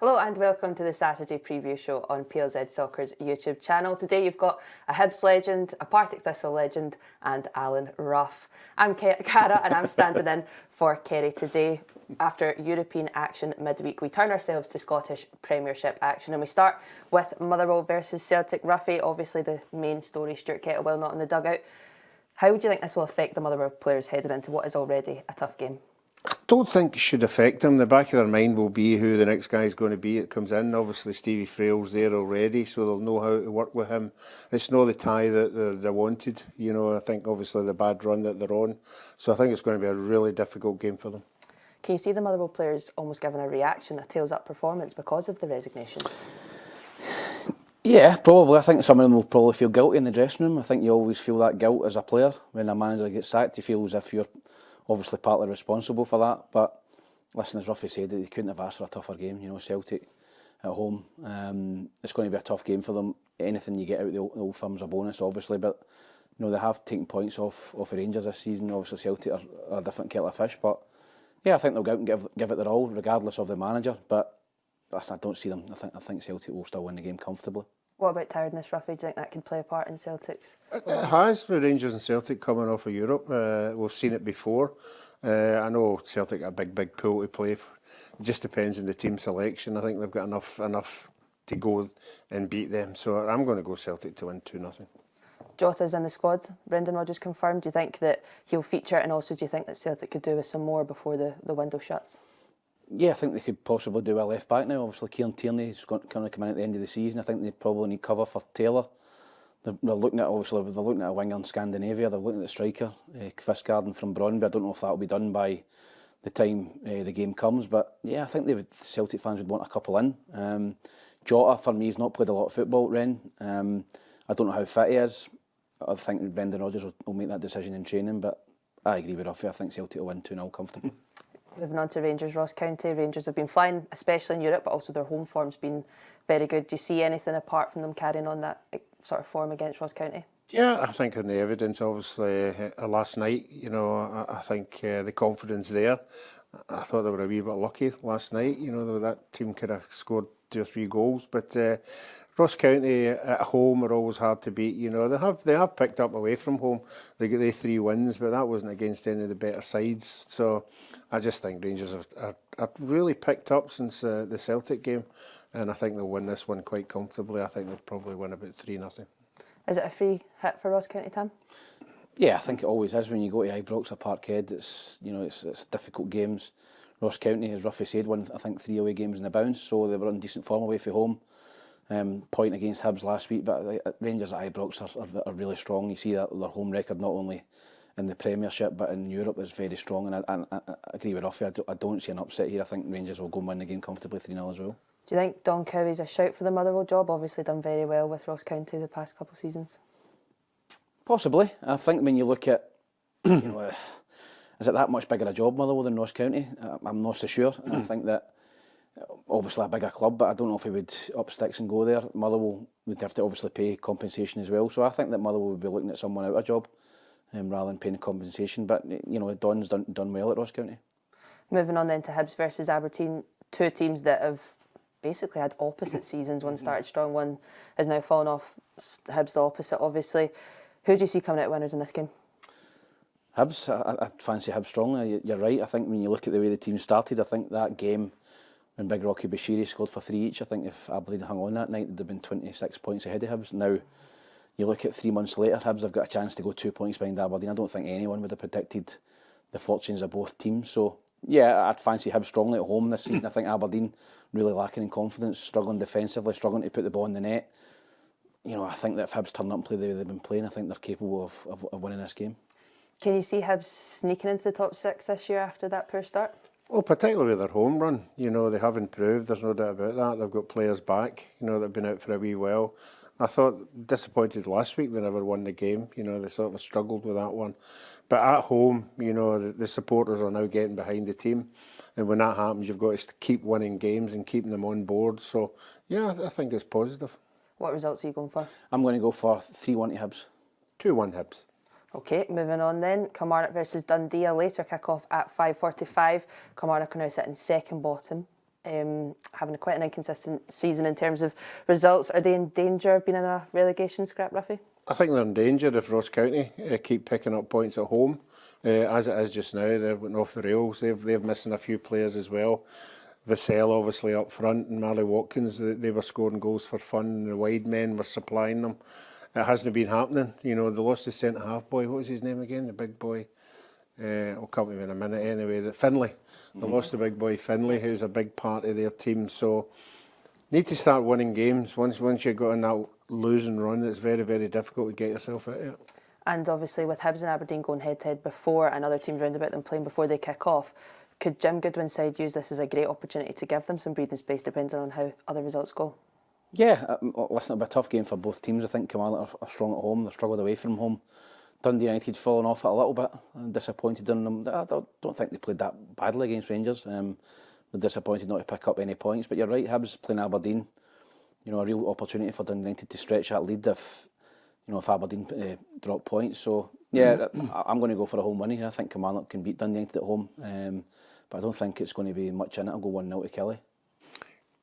Hello and welcome to the Saturday Preview Show on PLZ Soccer's YouTube channel. Today you've got a Hibs legend, a Partick Thistle legend and Alan Ruff. I'm Cara and I'm standing in for Kerry today. After European action midweek, we turn ourselves to Scottish Premiership action and we start with Motherwell versus Celtic. Ruffy, obviously the main story, Stuart Kettlewell not in the dugout. How do you think this will affect the Motherwell players heading into what is already a tough game? I don't think it should affect them. The back of their mind will be who the next guy is going to be that comes in. Obviously, Stevie Frail's there already, so they'll know how to work with him. It's not the tie that they wanted. You know, I think obviously the bad run that they're on. So I think it's going to be a really difficult game for them. Can you see the Motherwell players almost giving a reaction, a tails-up performance because of the resignation? Yeah, probably. I think some of them will probably feel guilty in the dressing room. I think you always feel that guilt as a player. When a manager gets sacked, you feel as if you're obviously partly responsible for that, but listen, as Ruffy said, they couldn't have asked for a tougher game. You know, Celtic at home, it's going to be a tough game for them. Anything you get out of the old firm's a bonus, obviously, but you know they have taken points off the Rangers this season. Obviously, Celtic are a different kettle of fish, but yeah, I think they'll go out and give it their all, regardless of the manager. But I don't see them. I think Celtic will still win the game comfortably. What about tiredness, Ruffy? Do you think that can play a part in Celtic's? It has, with Rangers and Celtic coming off of Europe. We've seen it before. I know Celtic got a big pool to play for. It just depends on the team selection. I think they've got enough to go and beat them. So I'm going to go Celtic to win 2-0. Jota's in the squad. Brendan Rodgers confirmed. Do you think that he'll feature, and also do you think that Celtic could do with some more before the window shuts? Yeah, I think they could possibly do a left back now. Obviously, Kieran Tierney's going to come in at the end of the season. I think they probably need cover for Taylor. They're looking at a winger in Scandinavia. They're looking at the striker, Kvistgaard from Brøndby. I don't know if that will be done by the time the game comes, but yeah, I think Celtic fans would want a couple in. Jota for me has not played a lot of football at Rennes. I don't know how fit he is. I think Brendan Rodgers will make that decision in training, but I agree with Ruffy. I think Celtic will win 2-0 comfortably. Moving on to Rangers, Ross County. Rangers have been flying, especially in Europe, but also their home form's been very good. Do you see anything apart from them carrying on that sort of form against Ross County? Yeah, I think in the evidence, obviously, last night, you know, I think the confidence there. I thought they were a wee bit lucky last night. You know, that team could have scored 2 or 3 goals, but Ross County at home are always hard to beat. You know, they have picked up away from home. They got the 3 wins, but that wasn't against any of the better sides. So I just think Rangers have really picked up since the Celtic game, and I think they'll win this one quite comfortably. I think they'll probably win about 3-0. Is it a free hit for Ross County, Tim? Yeah, I think it always is when you go to Ibrox or Parkhead. It's difficult games. Ross County, as Ruffy said, won I think 3 away games in the bounce, so they were in decent form away from home. Point against Hibs last week, but Rangers at Ibrox are really strong. You see that their home record not only in the Premiership but in Europe is very strong, and I agree with Ruffy. I don't see an upset here. I think Rangers will go and win the game comfortably 3-0 as well. Do you think Don Cowie's a shout for the Motherwell job? Obviously done very well with Ross County the past couple of seasons. Possibly. I think when you look at, you know, is it that much bigger a job, Motherwell, than Ross County? I'm not so sure. I think that obviously a bigger club, but I don't know if he would up sticks and go there. Motherwell would have to obviously pay compensation as well. So I think that Motherwell would be looking at someone out of a job rather than paying compensation. But you know, Don's done well at Ross County. Moving on then to Hibs versus Aberdeen, 2 teams that have basically had opposite seasons. One started strong, one has now fallen off. Hibs the opposite, obviously. Who do you see coming out winners in this game? Hibs. I fancy Hibs strongly. You're right. I think when you look at the way the team started, I think that game when Big Rocky Bashiri scored for 3 each, I think if Aberdeen hung on that night, they'd have been 26 points ahead of Hibs. Now, you look at 3 months later, Hibs have got a chance to go 2 points behind Aberdeen. I don't think anyone would have predicted the fortunes of both teams. So, yeah, I'd fancy Hibs strongly at home this season. I think Aberdeen really lacking in confidence, struggling defensively, struggling to put the ball in the net. You know, I think that if Hibs turn up and play the way they've been playing, I think they're capable of winning this game. Can you see Hibs sneaking into the top 6 this year after that poor start? Well, particularly with their home run. You know, they have improved, there's no doubt about that. They've got players back, you know, that have been out for a wee while. I thought, disappointed last week they never won the game. You know, they sort of struggled with that one. But at home, you know, the supporters are now getting behind the team. And when that happens, you've got to keep winning games and keeping them on board. So, yeah, I think it's positive. What results are you going for? I'm going to go for 3-1 to Hibs. 2-1 Hibs. Okay, moving on then. Kilmarnock versus Dundee, a later kick-off at 5:45. Kilmarnock are now sitting second bottom. having quite an inconsistent season in terms of results. Are they in danger of being in a relegation scrap, Ruffy? I think they're in danger if Ross County keep picking up points at home. As it is just now, they're went off the rails. They're missing a few players as well. Vassell obviously up front, and Marley Watkins, they were scoring goals for fun, and the wide men were supplying them. It hasn't been happening. You know, they lost the centre-half boy. What was his name again? The big boy. I'll come to him in a minute anyway. Finlay. They lost the big boy Finlay, who's a big part of their team. So, need to start winning games. Once you got in that losing run, it's very, very difficult to get yourself out of it. And obviously with Hibs and Aberdeen going head-to-head before and other teams round about them playing before they kick off, could Jim Goodwin's side use this as a great opportunity to give them some breathing space depending on how other results go? Yeah, listen, it'll be a tough game for both teams. I think Kilmarnock are strong at home. They've struggled away from home. Dundee United fallen off it a little bit. I'm disappointed in them. I don't think they played that badly against Rangers. They're disappointed not to pick up any points. But you're right, Hibs playing Aberdeen. You know, a real opportunity for Dundee United to stretch that lead if Aberdeen drop points. So yeah, I'm going to go for a home win here. I think Kilmarnock can beat Dundee United at home, but I don't think it's going to be much in it. I'll go 1-0 to Kelly.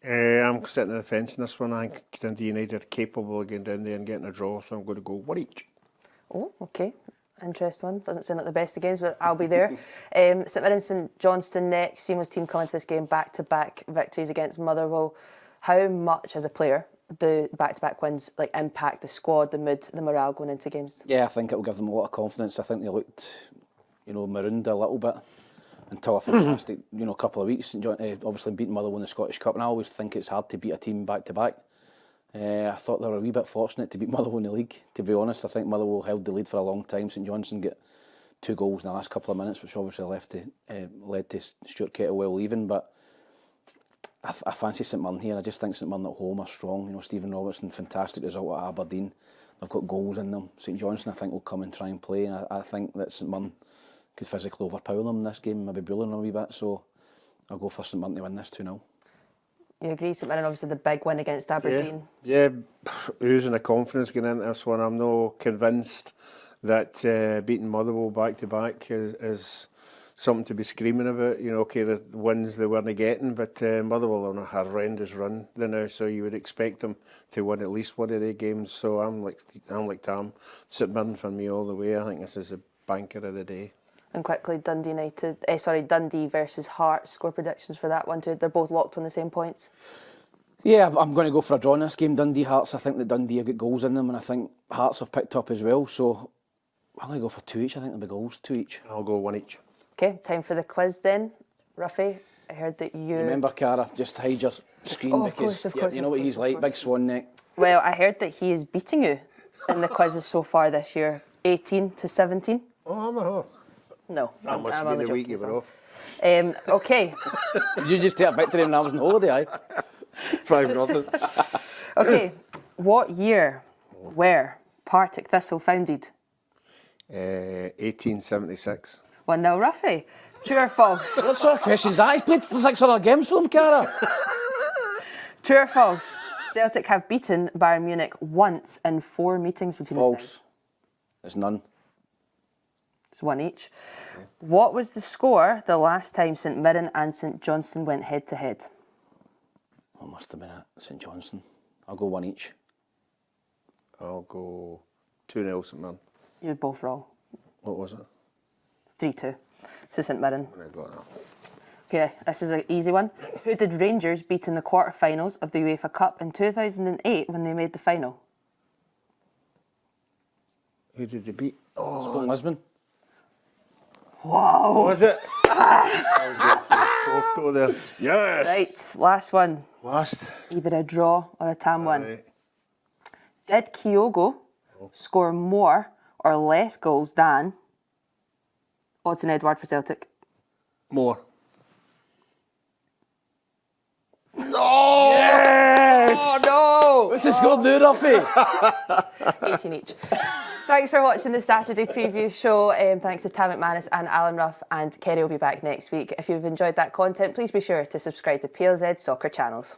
I'm sitting on the fence in this one. I think Dundee United are capable of getting down there and getting a draw, so I'm going to go 1 each. Oh, okay. Interesting one. Doesn't sound like the best of games, but I'll be there. St Mirren St Johnstone next. Seamless team coming to this game back-to-back victories against Motherwell. How much, as a player, do back-to-back wins impact the squad, the mood, the morale going into games? Yeah, I think it will give them a lot of confidence. I think they looked, marooned a little bit until a fantastic, couple of weeks. Obviously beating Motherwell in the Scottish Cup, and I always think it's hard to beat a team back-to-back. I thought they were a wee bit fortunate to beat Motherwell in the league, to be honest. I think Motherwell held the lead for a long time. St Johnstone got 2 goals in the last couple of minutes, which obviously led to Stuart Kettlewell leaving, but I fancy St Mirren here. I just think St Mirren at home are strong. Stephen Robertson, fantastic result at Aberdeen. They've got goals in them. St Johnstone, I think, will come and try and play, and I think that St Mirren could physically overpower them in this game, maybe bullying them a wee bit, so I'll go for St Mirren to win this 2-0. You agree, St Mirren, obviously the big win against Aberdeen? Yeah, oozing the confidence going into this one. I'm not convinced that beating Motherwell back-to-back is something to be screaming about. Okay, the wins they weren't getting, but Motherwell are on a horrendous run now, so you would expect them to win at least one of their games. So I'm like Tam, St Mirren for me all the way. I think this is a banker of the day. And quickly, Dundee versus Hearts, score predictions for that one too. They're both locked on the same points. Yeah, I'm going to go for a draw in this game. Dundee Hearts, I think that Dundee have got goals in them, and I think Hearts have picked up as well. So I'm going to go for 2 each. I think there'll be goals, 2 each. I'll go 1 each. Okay, time for the quiz then. Ruffy, I heard that you... Remember, Cara, just hide your screen because of course, you know what he's like, big swan neck. Well, I heard that he is beating you in the quizzes so far this year, 18-17. Oh, I'm a hawk. No, that must have been the week you were off. Okay. Did you just take a victory when I was on holiday, aye? 5-0. Okay, what year were Partick Thistle founded? 1876. 1-0 Ruffy. True or false? What sort of questions that? He's played 600 games for them, Cara. True or false? Celtic have beaten Bayern Munich once in 4 meetings between the sides. False. There's none. It's 1 each. Okay. What was the score the last time St Mirren and St Johnstone went head-to-head? Oh, must have been at St Johnstone. I'll go 1 each. I'll go 2-0 St Mirren. You're both wrong. What was it? 3-2 to St Mirren. I got that. Okay, this is an easy one. Who did Rangers beat in the quarter-finals of the UEFA Cup in 2008 when they made the final? Who did they beat? Oh, Lisbon. Wow. Was it? Porto there. Yes. Right, last one. Last. Either a draw or a Tam one. Right. Did Kyogo score more or less goals than Odsonne Edouard for Celtic? More. No! Yes! Oh no! What's the score do, Ruffy? 18 each. Thanks for watching the Saturday Preview show. Thanks to Tam McManus and Alan Ruff, and Kerry will be back next week. If you've enjoyed that content, please be sure to subscribe to PLZ Soccer Channels.